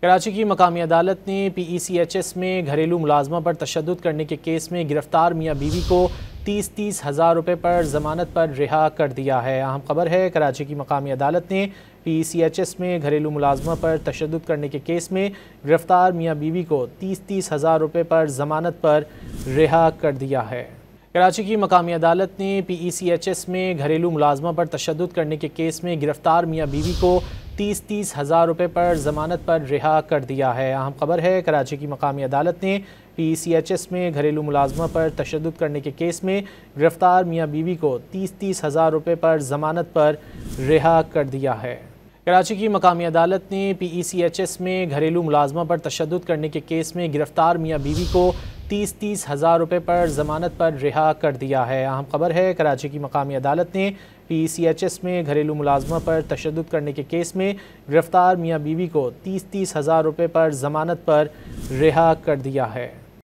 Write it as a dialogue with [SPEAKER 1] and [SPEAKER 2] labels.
[SPEAKER 1] कराची की मकामी अदालत ने PECHS में घरेलू मुलाजमा पर तशद्दुद करने के केस में गिरफ्तार मियाँ बीवी को 30-30 हज़ार रुपये पर ज़मानत पर रिहा कर दिया है। अहम खबर है, कराची की मकामी अदालत ने PECHS में घरेलू मुलाजमा पर तशद्दुद करने के केस में गिरफ्तार मियाँ बीवी को 30-30 हज़ार रुपये पर ज़मानत पर रिहा कर दिया है। कराची की मकामी अदालत ने PECHS में घरेलू मुलाजमा पर तशद्दुद करने के केस में गिरफ्तार मियाँ बीवी को 30-30 हज़ार रुपये पर ज़मानत पर रिहा कर दिया है। अहम खबर है, कराची की मकामी अदालत ने PECHS में घरेलू मुलाजमा पर तशद्दुद करने के केस में गिरफ्तार मियाँ बीवी को 30-30 हज़ार रुपये पर ज़मानत पर रिहा कर दिया है। कराची की मकामी अदालत ने PECHS में घरेलू मुलाजमा पर तशद्दुद करने के केस में गिरफ्तार मियाँ बीवी को 30-30 हज़ार रुपये पर ज़मानत पर रिहा कर दिया है। अहम खबर है, कराची की मकामी अदालत ने PECHS में घरेलू मुलाजमा पर तशद्दुद करने के केस में गिरफ्तार मियाँ बीवी को 30-30 हज़ार रुपये पर ज़मानत पर रिहा कर दिया है।